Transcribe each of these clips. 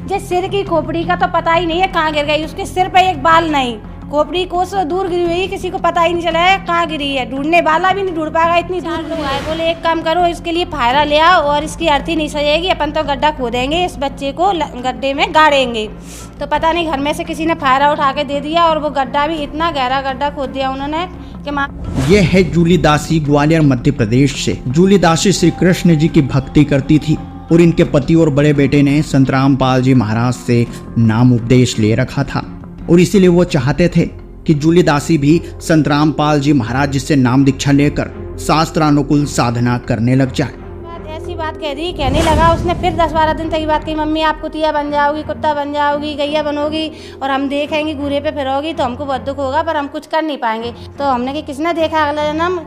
जिस सिर की खोपड़ी का तो पता ही नहीं है कहाँ गिर गई, उसके सिर पे एक बाल नहीं, खोपड़ी कोस दूर गिरी हुई, किसी को पता ही नहीं चला है कहाँ गिरी है, ढूंढने वाला भी नहीं ढूंढ पाएगा, इतनी दूर लोग आए। बोले एक काम करो, इसके लिए फायरा ले आओ और इसकी अर्थी नहीं सजेगी, अपन तो गड्ढा खोदेंगे, इस बच्चे को गड्ढे में गाड़ेंगे। तो पता नहीं घर में से किसी ने फायरा उठा के दे दिया और वो गड्ढा भी इतना गहरा गड्ढा खोद दिया उन्होंने कि ये है जूली दासी, ग्वालियर मध्य प्रदेश से। जूली दासी श्री कृष्ण जी की भक्ति करती थी और इनके पति और बड़े बेटे ने संत रामपाल जी महाराज से नाम उपदेश ले रखा था और इसीलिए वो चाहते थे कि जूली दासी भी संत रामपाल जी महाराज जी से नाम दीक्षा लेकर शास्त्रानुकूल साधना करने लग जाए। ऐसी बात कहने लगा उसने। फिर 10-12 दिन तक ये बात कही, मम्मी आप कुतिया बन जाओगी, कुत्ता बन जाओगी, गैया बनोगी और हम देखेंगे घूरे पे फिरोगी तो हमको बहुत दुख होगा, पर हम कुछ कर नहीं पाएंगे। तो हमने कि किसने देखा अगला जन्म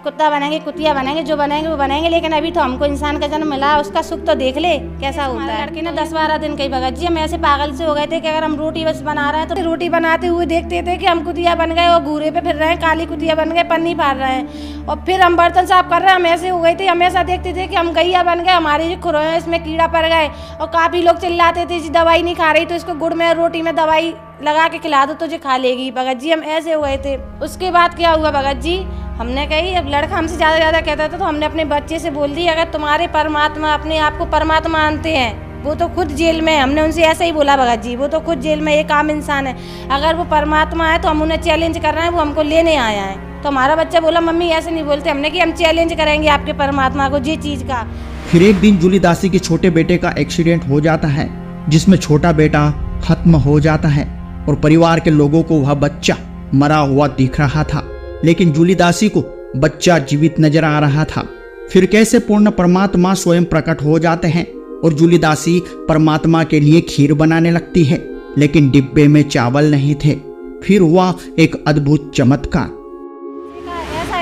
कुत्ता बनेंगे, कुतिया बनेंगे, जो बनेंगे वो बनेंगे, लेकिन अभी तो हमको इंसान का जन्म मिला, उसका सुख तो देख ले कैसा होता है। लड़के ने 10-12 दिन कही, भगत जी हम ऐसे पागल से हो गए थे कि अगर हम रोटी बस बना रहे हैं तो रोटी बनाते हुए देखते थे कि हम कुतिया बन गए और घूरे पे फिर रहे हैं, काली कुतिया बन गए, पन्नी फाड़ रहे हैं। और फिर हम बर्तन साफ कर रहे हैं, हम ऐसे हो गए थे, हमेशा देखते थे कि हम गैया बन गए, हमारे जो खुरों हैं इसमें कीड़ा पड़ गए। और काफ़ी लोग चिल्लाते थे जी दवाई नहीं खा रही तो इसको गुड़ में रोटी में दवाई लगा के खिला दो तो जो खा लेगी। भगत जी हम ऐसे हुए थे। उसके बाद क्या हुआ भगत जी, हमने कही अब लड़का हमसे ज़्यादा कहता था तो हमने अपने बच्चे से बोल दी अगर तुम्हारे परमात्मा अपने आप को परमात्मा मानते हैं, वो तो खुद जेल में, हमने उनसे ऐसा ही बोला भगत जी, वो तो खुद जेल में एक आम इंसान है, अगर वो परमात्मा है तो हम उन्हें चैलेंज कर रहे हैं, वो हमको लेने आया है। तो हमारा बच्चा बोला मम्मी ऐसे नहीं बोलते, हमने कि हम चैलेंज करेंगे आपके परमात्मा को ये चीज़ का। फिर एक दिन जूली दासी के छोटे बेटे का एक्सीडेंट हो जाता है जिसमें छोटा बेटा खत्म हो जाता है और परिवार के लोगों को वह बच्चा मरा हुआ दिख रहा था, लेकिन जूली दासी को बच्चा जीवित नजर आ रहा था। फिर कैसे पूर्ण परमात्मा स्वयं प्रकट हो जाते हैं और जूली दासी परमात्मा के लिए खीर बनाने लगती है, लेकिन डिब्बे में चावल नहीं थे। फिर हुआ एक अद्भुत चमत्कार।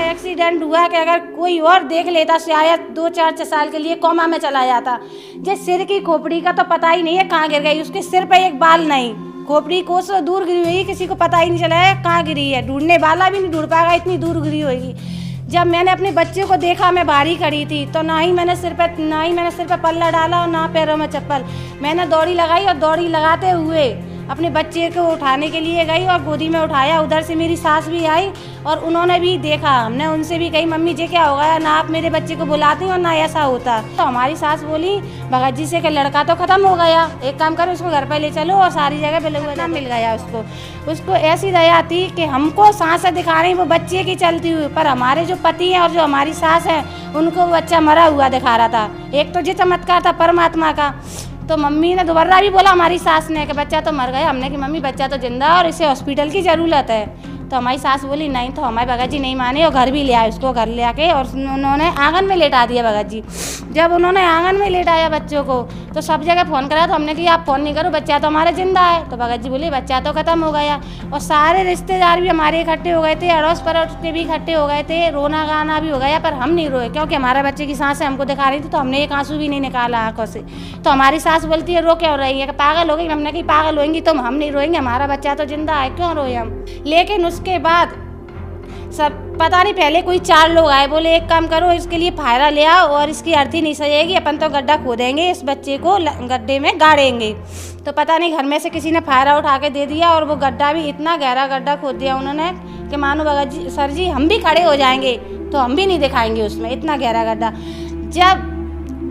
एक्सीडेंट हुआ कि अगर कोई और देख लेता शायद 2-4 साल के लिए कोमा में चला जाता। जिस सिर की खोपड़ी का तो पता ही नहीं है कहाँ गिर गई, उसके सिर पे एक बाल नहीं, खोपड़ी कोस दूर गिरी हुई, किसी को पता ही नहीं चला है कहाँ गिरी है, ढूंढने वाला भी नहीं ढूंढ पाएगा, इतनी दूर गिरी होगी। जब मैंने अपने बच्चे को देखा, मैं बाहरी खड़ी थी, तो ना ही मैंने सिर पे पल्ला डाला और ना पैरों में चप्पल, मैंने दौड़ी लगाई और दौड़ी लगाते हुए अपने बच्चे को उठाने के लिए गई और गोदी में उठाया। उधर से मेरी सास भी आई और उन्होंने भी देखा। हमने उनसे भी कही मम्मी जी क्या हो गया, ना आप मेरे बच्चे को बुलाती और ना ऐसा होता। तो हमारी सास बोली भगत जी से कि लड़का तो खत्म हो गया, एक काम करो उसको घर पर ले चलो और सारी जगह बिल्कुल मिल गया उसको ऐसी दया थी कि हमको सांसें दिखा रही वो बच्चे की चलती हुई, पर हमारे जो पति हैं और जो हमारी सास है उनको बच्चा मरा हुआ दिखा रहा था। एक तो ये चमत्कार था परमात्मा का। तो मम्मी ने दोबारा भी बोला हमारी सास ने कि बच्चा तो मर गया। हमने कि मम्मी बच्चा तो जिंदा और इसे हॉस्पिटल की ज़रूरत है। तो हमारी सास बोली नहीं, तो हमारे भगत जी नहीं माने और घर भी ले आए उसको, घर ले आके और उन्होंने आंगन में लेटा दिया भगत जी। जब उन्होंने आंगन में लेटाया बच्चों को तो सब जगह फ़ोन करा, तो हमने कहा आप फ़ोन नहीं करो, बच्चा तो हमारा जिंदा है। तो भगत जी बोले बच्चा तो ख़त्म हो गया। और सारे रिश्तेदार भी हमारे इकट्ठे हो गए थे, अड़ोस पड़ोस के भी इकट्ठे हो गए थे, रोना गाना भी हो गया, पर हम नहीं रोए क्योंकि हमारे बच्चे की सांसें हमको दिखा रही थी, तो हमने एक आंसू भी नहीं निकाला आंखों से। तो हमारी सास बोलती है रो क्यों रही है, कि पागल हो गई। हमने कहा पागल होंगी तो हम नहीं रोएंगे, हमारा बच्चा तो जिंदा है, क्यों रोए हम। लेकिन उसके बाद सब पता नहीं पहले कोई 4 लोग आए, बोले एक काम करो इसके लिए फायरा ले आओ और इसकी अर्थी नहीं सजेगी, अपन तो गड्ढा खोदेंगे, इस बच्चे को गड्ढे में गाड़ेंगे। तो पता नहीं घर में से किसी ने फायरा उठा के दे दिया और वो गड्ढा भी इतना गहरा गड्ढा खोद दिया उन्होंने कि मानो भगत जी सर जी हम भी खड़े हो जाएंगे तो हम भी नहीं दिखाएंगे उसमें, इतना गहरा गड्ढा। जब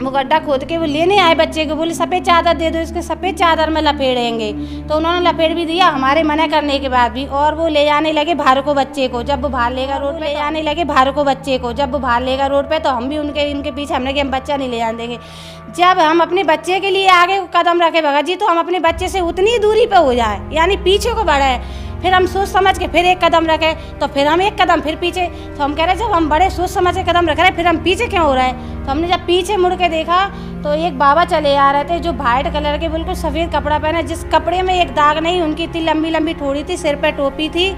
वो गड्ढा खोद के वो लेने आए बच्चे को, बोले सफ़ेद चादर दे दो, इसके सफ़ेद चादर में लपेड़ेंगे। तो उन्होंने लपेट भी दिया हमारे मना करने के बाद भी, और वो ले जाने लगे बाहर को बच्चे को। जब वो बाहर लेगा रोड पे आने लगे बाहर को बच्चे को, जब वो बाहर लेगा रोड पे तो हम भी उनके पीछे, हमने कि हम बच्चा नहीं ले जाने देंगे। जब हम अपने बच्चे के लिए आगे कदम रखे भगत जी, तो हम अपने बच्चे से उतनी दूरी पर हो जाए, यानी पीछे को बढ़े। फिर हम सोच समझ के फिर एक कदम रखे, तो फिर हम एक कदम फिर पीछे। तो हम कह रहे जब हम बड़े सोच समझ के कदम रख रहे हैं फिर हम पीछे क्यों हो रहे हैं। तो हमने जब पीछे मुड़ के देखा तो एक बाबा चले आ रहे थे जो वाइट कलर के बिल्कुल सफ़ेद कपड़ा पहने, जिस कपड़े में एक दाग नहीं, उनकी इतनी लंबी लंबी ठोड़ी थी, सिर पे टोपी थी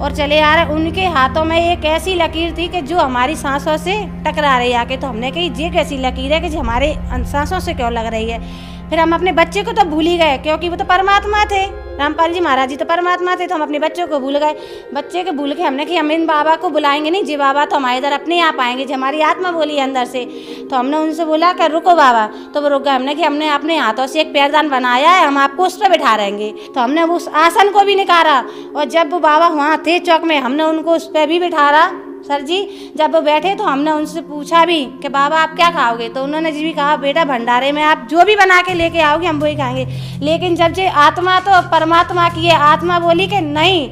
और चले आ रहे। उनके हाथों में एक ऐसी लकीर थी कि जो हमारी सांसों से टकरा रही आके। तो हमने कही ये कैसी लकीर है कि हमारे सांसों से क्यों लग रही है। फिर हम अपने बच्चे को तो भूल ही गए, क्योंकि वो तो परमात्मा थे, रामपाल जी महाराज जी तो परमात्मा थे, तो हम अपने बच्चों को भूल गए। बच्चे को भूल के हमने कि हम इन बाबा को बुलाएंगे नहीं, जी बाबा तो हमारे इधर अपने आप आएंगे, जो हमारी आत्मा बोली है अंदर से। तो हमने उनसे बोला कि रुको बाबा, तो वो रुक गए। हमने कि हमने अपने हाथों से एक पैरदान बनाया है, हम आपको उस पर बैठा रहेंगे। तो हमने उस आसन को भी निकाला, और जब वो बाबा वहाँ थे चौक में, हमने उनको उस पर भी बिठाया। सर जी जब वो बैठे तो हमने उनसे पूछा भी कि बाबा आप क्या खाओगे, तो उन्होंने जी भी कहा बेटा भंडारे में आप जो भी बना के लेके आओगे हम वही खाएंगे। लेकिन जब जे आत्मा तो परमात्मा की है, आत्मा बोली कि नहीं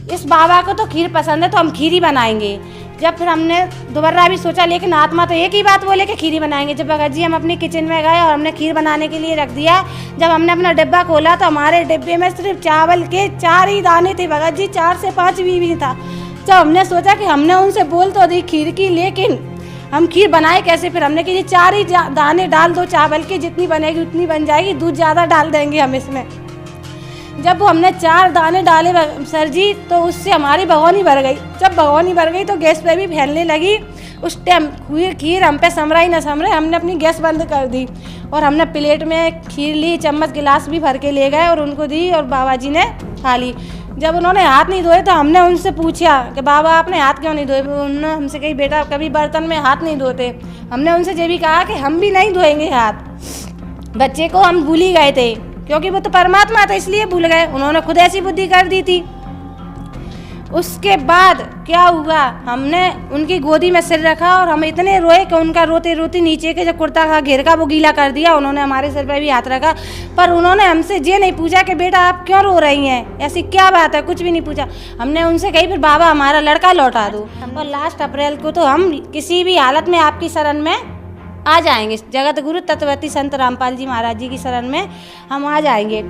इस बाबा को तो खीर पसंद है तो हम खीर ही बनाएंगे। जब फिर हमने दोबारा भी सोचा, लेकिन आत्मा तो एक ही बात बोले कि खीर ही बनाएंगे। जब भगत जी हम अपनी किचन में गए और हमने खीर बनाने के लिए रख दिया, जब हमने अपना डिब्बा खोला तो हमारे डिब्बे में सिर्फ चावल के 4 ही दाने थे भगत जी, 4 से 5 भी था। जब हमने सोचा कि हमने उनसे बोल तो दी खीर की, लेकिन हम खीर बनाए कैसे। फिर हमने कि 4 ही दाने डाल दो चावल की, जितनी बनेगी उतनी बन जाएगी, दूध ज़्यादा डाल देंगे हम इसमें। जब वो हमने 4 दाने डाले सर जी, तो उससे हमारी भगोनी भर गई। जब भगोनी भर गई तो गैस पे भी फैलने लगी। उस टाइम खीर हम पे समरा ही ना समरे, हमने अपनी गैस बंद कर दी और हमने प्लेट में खीर ली, चम्मच गिलास भी भर के ले गए और उनको दी, और बाबा जी ने खा ली। जब उन्होंने हाथ नहीं धोए तो हमने उनसे पूछा कि बाबा आपने हाथ क्यों नहीं धोए। उन्होंने हमसे कही बेटा कभी बर्तन में हाथ नहीं धोते। हमने उनसे ये भी कहा कि हम भी नहीं धोएंगे हाथ। बच्चे को हम भूल ही गए थे, क्योंकि वो तो परमात्मा था इसलिए भूल गए, उन्होंने खुद ऐसी बुद्धि कर दी थी। उसके बाद क्या हुआ, हमने उनकी गोदी में सिर रखा और हम इतने रोए कि उनका रोते रोते नीचे के जो कुर्ता का घेर का वो गीला कर दिया। उन्होंने हमारे सिर पर भी हाथ रखा, पर उन्होंने हमसे ये नहीं पूछा कि बेटा आप क्यों रो रही हैं, ऐसी क्या बात है, कुछ भी नहीं पूछा। हमने उनसे कही फिर बाबा हमारा लड़का लौटा दो, और लास्ट अप्रैल को तो हम किसी भी हालत में आपकी शरण में आ जाएंगे, जगत गुरु तत्वती संत रामपाल जी महाराज जी की शरण में हम आ जाएंगे।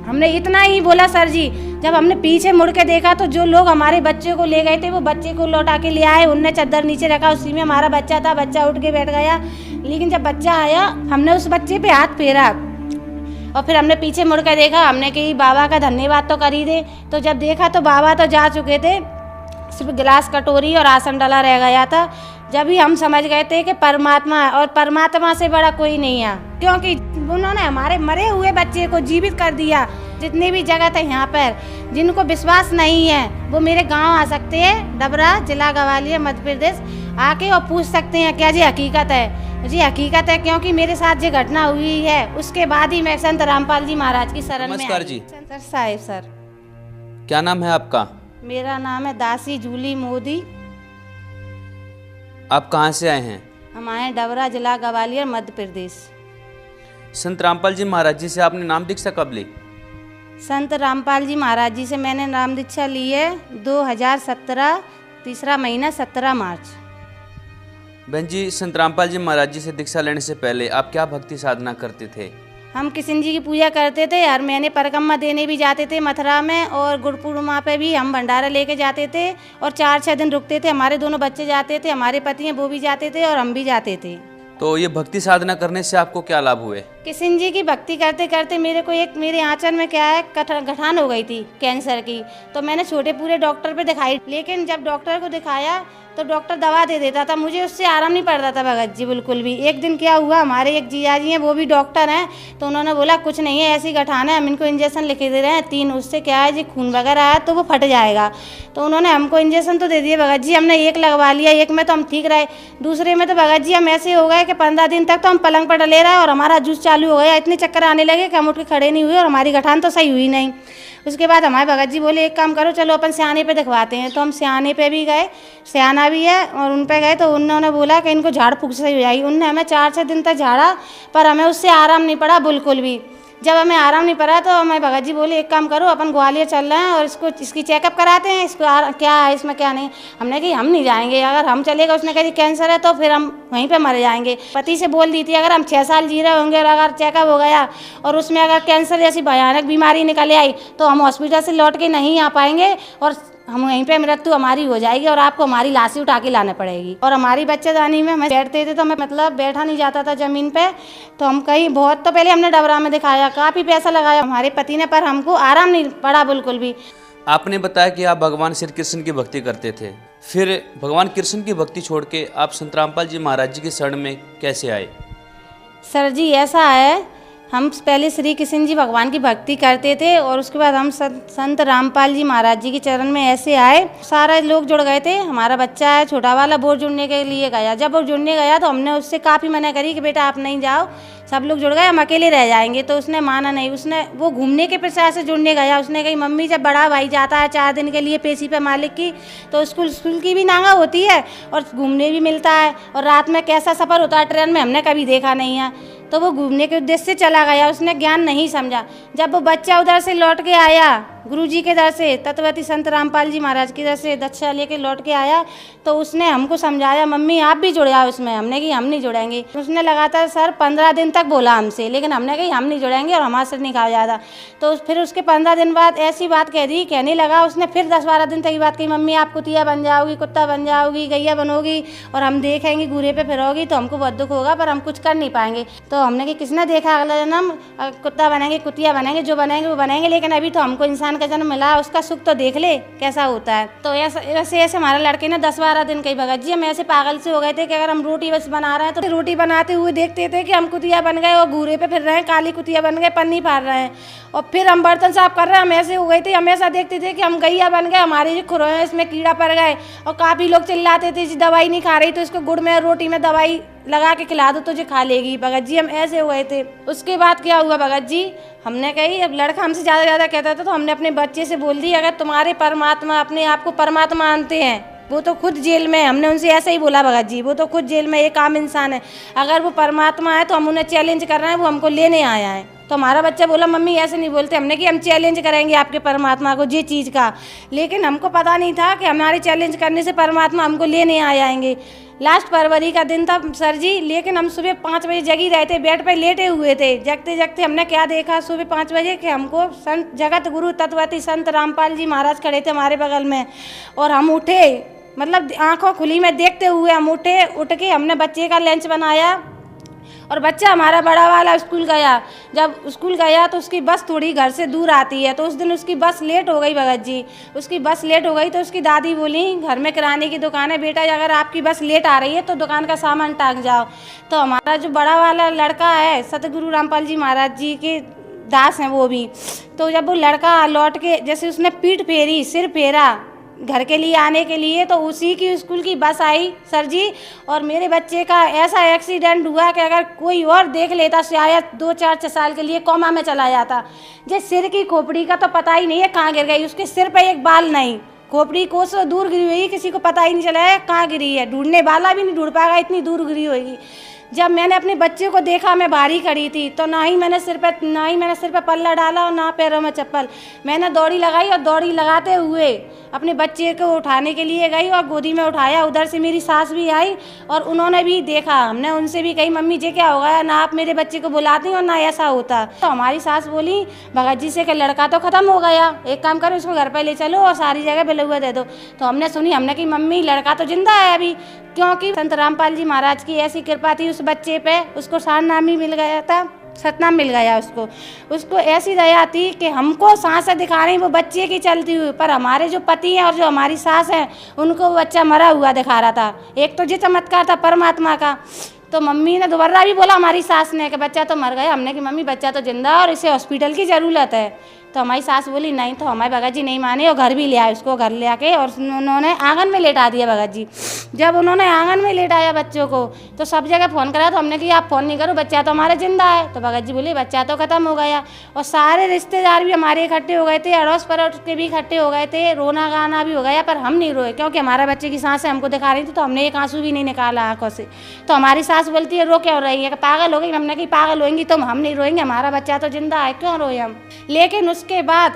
हमने इतना ही बोला सर जी। जब हमने पीछे मुड़ के देखा तो जो लोग हमारे बच्चे को ले गए थे वो बच्चे को लौटा के ले आए, उनने चद्दर नीचे रखा, उसी में हमारा बच्चा था, बच्चा उठ के बैठ गया। लेकिन जब बच्चा आया हमने उस बच्चे पे हाथ फेरा और फिर हमने पीछे मुड़ के देखा, हमने कही बाबा का धन्यवाद तो कर ही दे। तो जब देखा तो बाबा तो जा चुके थे, सिर्फ गिलास कटोरी और आसन डला रह गया था। जब ही हम समझ गए थे कि परमात्मा और परमात्मा से बड़ा कोई नहीं है, क्योंकि उन्होंने हमारे मरे हुए बच्चे को जीवित कर दिया। जितनी भी जगत है यहाँ पर, जिनको विश्वास नहीं है वो मेरे गांव आ सकते हैं, डबरा जिला ग्वालियर मध्य प्रदेश, आके और पूछ सकते हैं क्या जी हकीकत है। जी हकीकत है, क्योंकि मेरे साथ जो घटना हुई है उसके बाद ही मैं संत रामपाल जी महाराज की शरण में। नमस्कार जी। Sir Sahib sir. क्या नाम है आपका? मेरा नाम है दासी जूली मोदी। आप कहाँ से आए हैं? हम आए डबरा जिला ग्वालियर मध्य प्रदेश। संत रामपाल जी महाराज जी से आपने नाम दीक्षा कब ली? संत रामपाल जी महाराज जी से मैंने नाम दीक्षा ली है 2017 तीसरा महीना 17 मार्च। बहन जी, संत रामपाल जी महाराज जी से दीक्षा लेने से पहले आप क्या भक्ति साधना करते थे? हम कृष्ण जी की पूजा करते थे, हर महीने परिक्रमा देने भी जाते थे मथुरा में, और गुरु पूर्णिमा पे भी हम भंडारा लेके जाते थे और 4-6 दिन रुकते थे। हमारे दोनों बच्चे जाते थे, हमारे पति हैं वो भी जाते थे और हम भी जाते थे। तो ये भक्ति साधना करने से आपको क्या लाभ हुए? कृष्ण जी की भक्ति करते करते मेरे आंचल में क्या है गठान हो गई थी कैंसर की। तो मैंने छोटे पूरे डॉक्टर पे दिखाई, लेकिन जब डॉक्टर को दिखाया तो डॉक्टर दवा दे देता था, मुझे उससे आराम नहीं पड़ता था भगत जी बिल्कुल भी। एक दिन क्या हुआ, हमारे एक जीजा जी हैं वो भी डॉक्टर हैं, तो उन्होंने बोला कुछ नहीं है, ऐसी गठान है, हम इनको इंजेक्शन लिख दे रहे हैं 3, उससे क्या है जी खून वगैरह आया तो वो फट जाएगा। तो उन्होंने हमको इंजेक्शन तो दे दिए भगत जी, हमने 1 लगवा लिया, 1 में तो हम ठीक रहे, दूसरे में तो भगत जी हम ऐसे हो गए कि 15 दिन तक तो हम पलंग पर डले रहे और हमारा जूस चालू हो गया, इतने चक्कर आने लगे कि हम उठ के खड़े नहीं हुए और हमारी गठान तो सही हुई नहीं। उसके बाद हमारे भगत जी बोले एक काम करो चलो अपन सियाने पे दिखवाते हैं। तो हम सियाने पे भी गए, सियाना भी है, और उन पे गए तो उन्होंने बोला कि इनको झाड़ फूक सही हो जाएगी। उनने हमें 4-6 दिन तक झाड़ा, पर हमें उससे आराम नहीं पड़ा बिल्कुल भी। जब हमें आराम नहीं पड़ा तो हमें भगत जी बोले एक काम करो अपन ग्वालियर चल रहे हैं और इसकी चेकअप कराते हैं, इसको क्या है इसमें क्या नहीं। हमने कही हम नहीं जाएंगे, अगर हम चलेगा उसने कही कैंसर है तो फिर हम वहीं पे मर जाएंगे। पति से बोल दी थी अगर हम 6 साल जी रहे होंगे और अगर चेकअप हो गया और उसमें अगर कैंसर जैसी भयानक बीमारी निकल आई तो हम हॉस्पिटल से लौट के नहीं आ पाएंगे और हम वहीं पे मृत्यु हमारी हो जाएगी और आपको हमारी लाशें उठा के लाने पड़ेगी। और हमारी बच्चेदानी में हम बैठते थे तो हमें मतलब बैठा नहीं जाता था ज़मीन पे। तो हम कहीं बहुत तो पहले हमने डबरा में दिखाया, काफ़ी पैसा लगाया हमारे पति ने, पर हमको आराम नहीं पड़ा बिल्कुल भी। आपने बताया कि आप भगवान श्री कृष्ण की भक्ति करते थे, फिर भगवान कृष्ण की भक्ति छोड़ के आप संत रामपाल जी महाराज जी की शरण में कैसे आए? सर जी ऐसा है हम पहले श्री कृष्ण जी भगवान की भक्ति करते थे और उसके बाद हम संत रामपाल जी महाराज जी के चरण में ऐसे आए, सारे लोग जुड़ गए थे। हमारा बच्चा है छोटा वाला, वो जुड़ने के लिए गया। जब वो जुड़ने गया तो हमने उससे काफ़ी मना करी कि बेटा आप नहीं जाओ, सब लोग जुड़ गए, हम अकेले रह जाएंगे। तो उसने माना नहीं। वो घूमने के प्रसाद से जुड़ने गया। उसने कही मम्मी जब बड़ा भाई जाता है 4 दिन के लिए पेशी पे मालिक की, तो स्कूल की भी नांगा होती है और घूमने भी मिलता है। और रात में कैसा सफ़र होता है ट्रेन में हमने कभी देखा नहीं है। तो वो घूमने के उद्देश्य से चला गया, उसने ज्ञान नहीं समझा। जब वो बच्चा उधर से लौट के आया गुरुजी के दर से, तत्वती संत रामपाल जी महाराज की दर से दक्षा लेके लौट के आया, तो उसने हमको समझाया मम्मी आप भी जुड़ जाओ उसमें। हमने कही हम नहीं जुड़ेंगे। उसने लगातार सर 15 दिन तक बोला हमसे, लेकिन हमने कही हम नहीं जुड़ेंगे और हमारे से नहीं खाया जाता। तो फिर उसके 15 दिन बाद ऐसी बात कह दी, कहने लगा उसने फिर 10-12 दिन तक ये बात कही मम्मी आप कुतिया बन जाओगी, कुत्ता बन जाओगी, गैया बनोगी और हम देखेंगे घूरे पे फिरोगी तो हमको बहुत दुख होगा, पर हम कुछ कर नहीं पाएंगे। तो हमने कही किसने देखा अगला जन्म कुत्ता बनेंगे, कुतिया बनेंगे, जो बनेंगे वो बनेंगे, लेकिन अभी तो हमको इंसान का जन्म मिला है, उसका सुख तो देख ले कैसा होता है। तो ऐसे हमारे लड़के ने 10-12 दिन कही भगत जी हम ऐसे पागल से हो गए थे कि अगर हम रोटी बस बना रहे हैं तो रोटी बनाते हुए देखते थे कि हम कुतिया बन गए और घूरे पे फिर रहे हैं, काली कुतिया बन गए, पन्नी फाड़ रहे हैं। और फिर हम बर्तन साफ कर रहे हैं, हम ऐसे हो गए थे, हमेशा देखते थे कि हम गैया बन गए, हमारे जो खुरों हैं इसमें कीड़ा पड़ गए। और काफ़ी लोग चिल्लाते थे जी दवाई नहीं खा रही तो इसको गुड़ में रोटी में दवाई लगा के खिला दो तो जो खा लेगी। भगत जी हम ऐसे हुए थे। उसके बाद क्या हुआ भगत जी, हमने कही अब लड़का हमसे ज़्यादा कहता था तो हमने अपने बच्चे से बोल दी अगर तुम्हारे परमात्मा अपने आप को परमात्मा मानते हैं, वो तो खुद जेल में है। हमने उनसे ऐसा ही बोला भगत जी, वो तो खुद जेल में एक आम इंसान है, अगर वो परमात्मा है तो हम उन्हें चैलेंज कर रहे हैं, वो हमको लेने आया है। तो हमारा बच्चा बोला मम्मी ऐसे नहीं बोलते। हमने कि हम चैलेंज करेंगे आपके परमात्मा को ये चीज़ का, लेकिन हमको पता नहीं था कि हमारे चैलेंज करने से परमात्मा हमको लेने आ जाएंगे। लास्ट फरवरी का दिन था सर जी, लेकिन हम सुबह 5 बजे जगी रहे थे, बेड पे लेटे हुए थे। जगते जगते हमने क्या देखा सुबह 5 बजे कि हमको संत जगत गुरु तत्वती संत रामपाल जी महाराज खड़े थे हमारे बगल में। और हम उठे, मतलब आंखों खुली में देखते हुए हम उठ के हमने बच्चे का लंच बनाया और बच्चा हमारा बड़ा वाला स्कूल गया। जब स्कूल गया तो उसकी बस थोड़ी घर से दूर आती है, तो उस दिन उसकी बस लेट हो गई भगत जी। उसकी बस लेट हो गई तो उसकी दादी बोली घर में किराने की दुकान है, बेटा अगर आपकी बस लेट आ रही है तो दुकान का सामान टांग जाओ। तो हमारा जो बड़ा वाला लड़का है सतगुरु रामपाल जी महाराज जी के दास हैं वो भी, तो जब वो लड़का लौट के जैसे उसने पीठ फेरी, सिर फेरा घर के लिए आने के लिए, तो उसी की स्कूल की बस आई सर जी। और मेरे बच्चे का ऐसा एक्सीडेंट हुआ कि अगर कोई और देख लेता शायद 2-4 साल के लिए कोमा में चला जाता। जे सिर की खोपड़ी का तो पता ही नहीं है कहाँ गिर गई, उसके सिर पे एक बाल नहीं, खोपड़ी कोस दूर गिरी हुई, किसी को पता ही नहीं चला है कहाँ गिरी है, ढूंढने वाला भी नहीं ढूंढ पाएगा इतनी दूर गिरी होगी। जब मैंने अपने बच्चे को देखा मैं बाहरी खड़ी थी, तो ना ही मैंने सिर पे पल्ला डाला और ना पैरों में चप्पल। मैंने दौड़ी लगाई और दौड़ी लगाते हुए अपने बच्चे को उठाने के लिए गई और गोदी में उठाया। उधर से मेरी सास भी आई और उन्होंने भी देखा। हमने उनसे भी कही मम्मी जी क्या हो गया, ना आप मेरे बच्चे को बुलाती और ना ऐसा होता। तो हमारी सास बोली भगत जी से कि लड़का तो ख़त्म हो गया, एक काम करो इसको घर पर ले चलो और सारी जगह बिलुआ दे दो। तो हमने सुनी, हमने कही मम्मी लड़का तो जिंदा है अभी, क्योंकि संत रामपाल जी महाराज की ऐसी कृपा थी उस बच्चे पे, उसको सारनाम ही मिल गया था, सतनाम मिल गया उसको ऐसी दया थी कि हमको सांसें दिखा रही वो बच्चे की चलती हुई, पर हमारे जो पति हैं और जो हमारी सास हैं उनको बच्चा मरा हुआ दिखा रहा था। एक तो ये चमत्कार था परमात्मा का। तो मम्मी ने दोबारा भी बोला हमारी सास ने कि बच्चा तो मर गया। हमने कि मम्मी बच्चा तो जिंदा है और इसे हॉस्पिटल की ज़रूरत है। तो हमारी सास बोली नहीं, तो हमारे भगत जी नहीं माने और घर भी ले आए उसको, घर ले आके और उन्होंने आंगन में लेटा दिया भगत जी। जब उन्होंने आंगन में लेटाया बच्चों को तो सब जगह फ़ोन करा, तो हमने कहा आप फ़ोन नहीं करो, बच्चा तो हमारा जिंदा है। तो भगत जी बोले बच्चा तो ख़त्म हो गया। और सारे रिश्तेदार भी हमारे इकट्ठे हो गए थे, अड़ोस पड़ोस के भी इकट्ठे हो गए थे, रोना गाना भी हो गया, पर हम नहीं रोए क्योंकि हमारे बच्चे की सांसें हमको दिखा रही थी, तो हमने एक आंसू भी नहीं निकाला आंखों से। तो हमारी सास बोलती है रो क्यों रही है, पागल हो गई। हमने कही पागल होंगी तो हम नहीं रोएंगे, हमारा बच्चा तो जिंदा है, क्यों रोए हम। लेकिन उसके बाद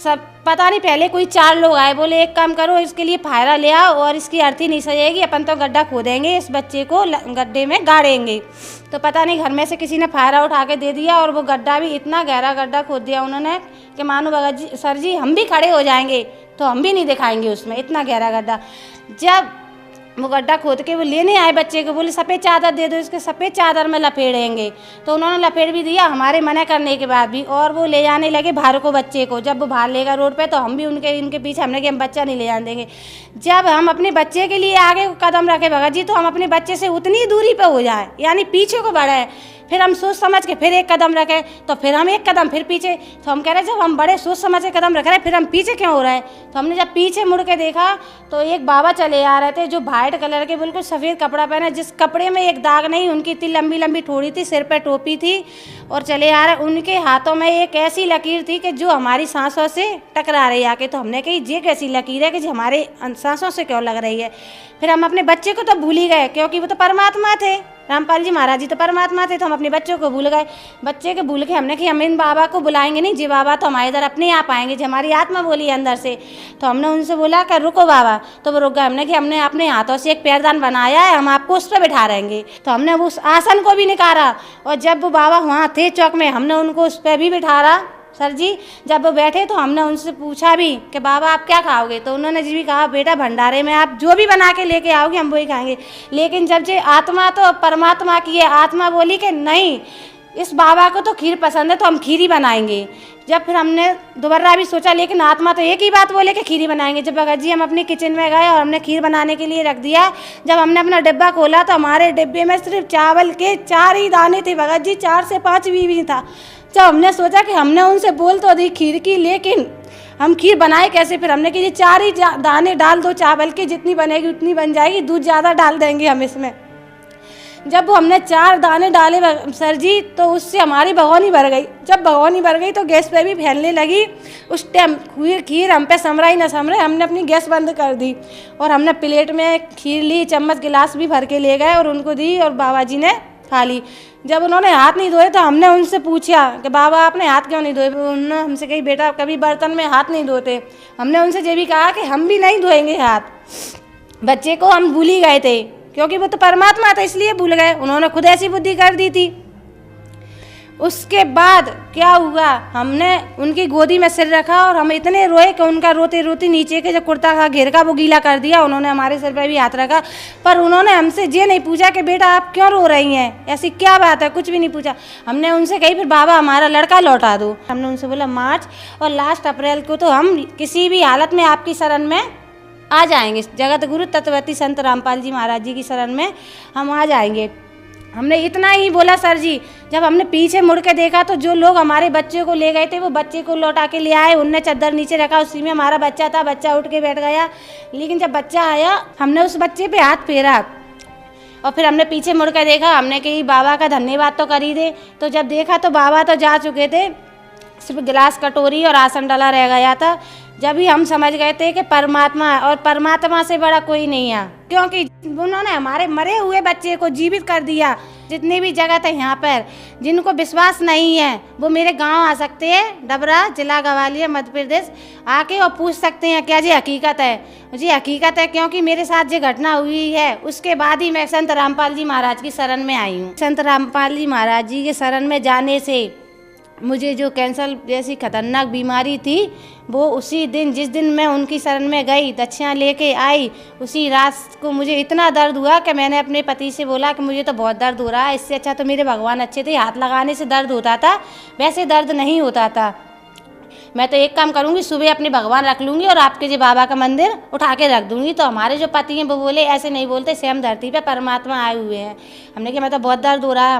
सब पता नहीं पहले कोई 4 लोग आए, बोले एक काम करो इसके लिए फायरा ले आओ और इसकी अर्थी नहीं सजेगी, अपन तो गड्ढा खोदेंगे, इस बच्चे को गड्ढे में गाड़ेंगे। तो पता नहीं घर में से किसी ने फायरा उठा के दे दिया और वो गड्ढा भी इतना गहरा गड्ढा खोद दिया उन्होंने कि मानो भगत जी सर जी हम भी खड़े हो जाएंगे तो हम भी नहीं दिखाएंगे उसमें, इतना गहरा गड्ढा। जब वो गड्ढा खोद के वो लेने आए बच्चे को, बोले सफ़ेद चादर दे दो, इसके सफ़ेद चादर में लपेड़ेंगे। तो उन्होंने लपेड़ भी दिया हमारे मना करने के बाद भी, और वो ले जाने लगे बाहर को बच्चे को। जब वो बाहर लेगा रोड पे तो हम भी इनके पीछे, हमने कि हम बच्चा नहीं ले जाने देंगे। जब हम अपने बच्चे के लिए आगे कदम रखे भगत जी, तो हम अपने बच्चे से उतनी दूरी पर हो जाए, यानी पीछे को बढ़े। फिर हम सोच समझ के फिर एक कदम रखे, तो फिर हम एक कदम फिर पीछे। तो हम कह रहे जब हम बड़े सोच समझ के कदम रख रहे हैं फिर हम पीछे क्यों हो रहे हैं। तो हमने जब पीछे मुड़ के देखा तो एक बाबा चले आ रहे थे जो वाइट कलर के बिल्कुल सफ़ेद कपड़ा पहने, जिस कपड़े में एक दाग नहीं, उनकी इतनी लंबी लंबी ठोड़ी थी, सिर पर टोपी थी और चले आ रहे। उनके हाथों में एक ऐसी लकीर थी कि जो हमारी सांसों से टकरा रही आके। तो हमने कही ये कैसी लकीर है कि जो हमारे सांसों से क्यों लग रही है। फिर हम अपने बच्चे को तो भूल ही गए क्योंकि वो तो परमात्मा थे, रामपाल जी महाराज जी तो परमात्मा थे, तो हम अपने बच्चों को भूल गए। बच्चे के भूल के हमने कि हम इन बाबा को बुलाएंगे नहीं, जी बाबा तो हमारे इधर अपने आप आएंगे, जो हमारी आत्मा बोली है अंदर से। तो हमने उनसे बोला कि रुको बाबा, तो वो रुक गए। हमने कि हमने अपने हाथों से एक पैरदान बनाया है, हम आपको उस पर बिठा रहेंगे। तो हमने उस आसन को भी निकाला और जब वो बाबा वहाँ थे चौक में, हमने उनको उस पर भी बिठाया। सर जी जब वो बैठे तो हमने उनसे पूछा भी कि बाबा आप क्या खाओगे। तो उन्होंने जी भी कहा बेटा भंडारे में आप जो भी बना के लेके आओगे हम वही खाएंगे। लेकिन जब जे आत्मा तो परमात्मा की है, आत्मा बोली कि नहीं इस बाबा को तो खीर पसंद है तो हम खीर ही बनाएंगे। जब फिर हमने दोबारा भी सोचा लेकिन आत्मा तो एक ही बात बोले कि खीर ही बनाएंगे। जब भगत जी हम अपने किचन में गए और हमने खीर बनाने के लिए रख दिया, जब हमने अपना डिब्बा खोला तो हमारे डिब्बे में सिर्फ चावल के 4 ही दाने थे भगत जी, 4 से 5 भी था। जब हमने सोचा कि हमने उनसे बोल तो दी खीर की, लेकिन हम खीर बनाए कैसे। फिर हमने कि ये 4 ही दाने डाल दो चावल की, जितनी बनेगी उतनी बन जाएगी, दूध ज़्यादा डाल देंगे हम इसमें। जब वो हमने 4 दाने डाले सर जी तो उससे हमारी भगोनी भर गई। जब भगोनी भर गई तो गैस पे भी फैलने लगी। उस टाइम खीर हम पे समरा ही ना समरे, हमने अपनी गैस बंद कर दी और हमने प्लेट में खीर ली, चम्मच गिलास भी भर के ले गए और उनको दी और बाबा जी ने खा ली। जब उन्होंने हाथ नहीं धोए तो हमने उनसे पूछा कि बाबा आपने हाथ क्यों नहीं धोए। उन्होंने हमसे कही बेटा कभी बर्तन में हाथ नहीं धोते। हमने उनसे ये भी कहा कि हम भी नहीं धोएंगे हाथ। बच्चे को हम भूल ही गए थे क्योंकि वो तो परमात्मा था इसलिए भूल गए, उन्होंने खुद ऐसी बुद्धि कर दी थी। उसके बाद क्या हुआ, हमने उनकी गोदी में सिर रखा और हम इतने रोए कि उनका रोते रोते नीचे के जो कुर्ता का घेर का वो गीला कर दिया। उन्होंने हमारे सिर पर भी हाथ रखा, पर उन्होंने हमसे ये नहीं पूछा कि बेटा आप क्यों रो रही हैं, ऐसी क्या बात है, कुछ भी नहीं पूछा। हमने उनसे कही फिर बाबा हमारा लड़का लौटा दो। हमने उनसे बोला मार्च और लास्ट अप्रैल को तो हम किसी भी हालत में आपकी शरण में आ जाएंगे, जगत गुरु तत्वती संत रामपाल जी महाराज जी की शरण में हम आ जाएंगे। हमने इतना ही बोला सर जी। जब हमने पीछे मुड़ के देखा तो जो लोग हमारे बच्चे को ले गए थे वो बच्चे को लौटा के ले आए, उनने चादर नीचे रखा, उसी में हमारा बच्चा था। बच्चा उठ के बैठ गया, लेकिन जब बच्चा आया हमने उस बच्चे पे हाथ फेरा और फिर हमने पीछे मुड़ के देखा। हमने कही बाबा का धन्यवाद तो कर ही दे। तो जब देखा तो बाबा तो जा चुके थे, सिर्फ गिलास कटोरी और आसन डाला रह गया था। जब ही हम समझ गए थे कि परमात्मा और परमात्मा से बड़ा कोई नहीं है, क्योंकि उन्होंने हमारे मरे हुए बच्चे को जीवित कर दिया। जितनी भी जगत है यहाँ पर, जिनको विश्वास नहीं है वो मेरे गांव आ सकते हैं, डबरा जिला ग्वालियर मध्य प्रदेश, आके और पूछ सकते हैं क्या जी हकीकत है। जी हकीकत है क्योंकि मेरे साथ जो घटना हुई है उसके बाद ही मैं संत रामपाल जी महाराज की शरण में आई हूँ। संत रामपाल जी महाराज जी के शरण में जाने से मुझे जो कैंसर जैसी खतरनाक बीमारी थी वो उसी दिन जिस दिन मैं उनकी शरण में गई दक्षिणा लेके आई, उसी रात को मुझे इतना दर्द हुआ कि मैंने अपने पति से बोला कि मुझे तो बहुत दर्द हो रहा है, इससे अच्छा तो मेरे भगवान अच्छे थे, हाथ लगाने से दर्द होता था, वैसे दर्द नहीं होता था। मैं तो एक काम करूंगी, सुबह अपने भगवान रख लूंगी और आपके जो बाबा का मंदिर उठा के रख दूंगी। तो हमारे जो पति हैं वो बोले ऐसे नहीं बोलते, स्वयं धरती पे परमात्मा आए हुए हैं। हमने कहा मैं तो बहुत दर्द हो रहा है।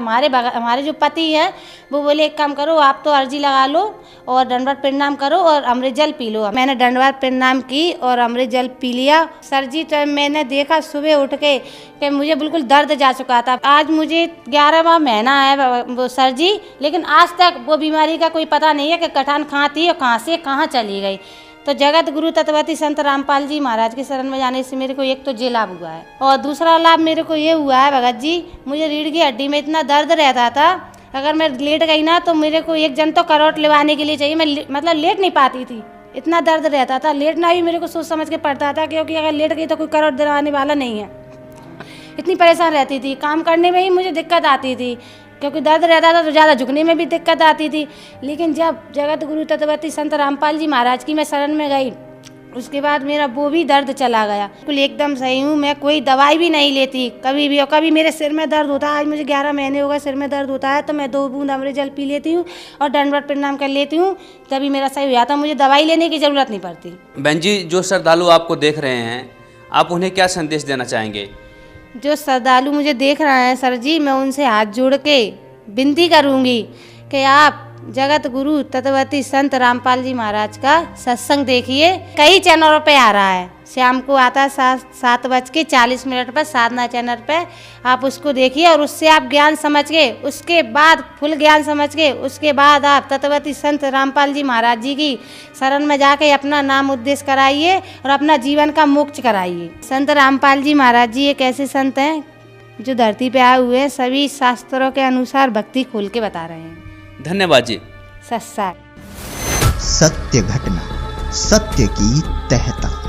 हमारे जो पति हैं वो बोले एक काम करो, आप तो अर्जी लगा लो और दंडवत प्रणाम करो और अमृत जल पी लो। मैंने दंडवत प्रणाम की और अमृत जल पी लिया। सर जी तो मैंने देखा सुबह उठ के कि मुझे बिल्कुल दर्द जा चुका था। आज मुझे 11वां महीना है वो सर जी, लेकिन आज तक वो बीमारी का कोई पता नहीं है कि कठान कहाँ थी और कहाँ से कहाँ चली गई। तो जगत गुरु तत्वती संत रामपाल जी महाराज की शरण में जाने से मेरे को एक तो ये लाभ हुआ है और दूसरा लाभ मेरे को ये हुआ है भगत जी, मुझे रीढ़ की हड्डी में इतना दर्द रहता था, अगर मैं लेट गई ना तो मेरे को एक जन तो करवट लेवाने के लिए चाहिए, मैं मतलब लेट नहीं पाती थी, इतना दर्द रहता था। लेटना भी मेरे को सोच समझ के पड़ता था क्योंकि अगर लेट गई तो कोई करवट दिलाने वाला नहीं है। इतनी परेशान रहती थी, काम करने में ही मुझे दिक्कत आती थी क्योंकि दर्द रहता था तो ज़्यादा झुकने में भी दिक्कत आती थी। लेकिन जब जगत गुरु तत्वती संत रामपाल जी महाराज की मैं शरण में गई उसके बाद मेरा वो भी दर्द चला गया, बिल्कुल एकदम सही हूँ। मैं कोई दवाई भी नहीं लेती कभी भी, और कभी मेरे सिर में दर्द होता है, आज मुझे 11 महीने हो गए सिर में दर्द होता है तो मैं 2 बूंद अमृत जल पी लेती हूँ और दंडवत प्रणाम कर लेती हूँ, तभी मेरा सही हो जाता, मुझे दवाई लेने की ज़रूरत नहीं पड़ती। बहन जी, जो श्रद्धालु आपको देख रहे हैं आप उन्हें क्या संदेश देना चाहेंगे? जो श्रद्धालु मुझे देख रहे हैं सर जी, मैं उनसे हाथ जोड़ के विनती करूँगी कि आप जगत गुरु तत्वती संत रामपाल जी महाराज का सत्संग देखिए। कई चैनलों पे आ रहा है, शाम को आता है 7:40 पर साधना चैनल पे। आप उसको देखिए और उससे आप ज्ञान समझ के, उसके बाद फुल ज्ञान समझ के, उसके बाद आप तत्वती संत रामपाल जी महाराज जी की शरण में जाके अपना नाम उद्देश्य कराइए और अपना जीवन का मोक्ष कराइए। संत रामपाल जी महाराज जी एक ऐसे संत हैं जो धरती पे आए हुए सभी शास्त्रों के अनुसार भक्ति खोल के बता रहे हैं। धन्यवाद जी। सत्संग सत्य घटना, सत्य की तहता।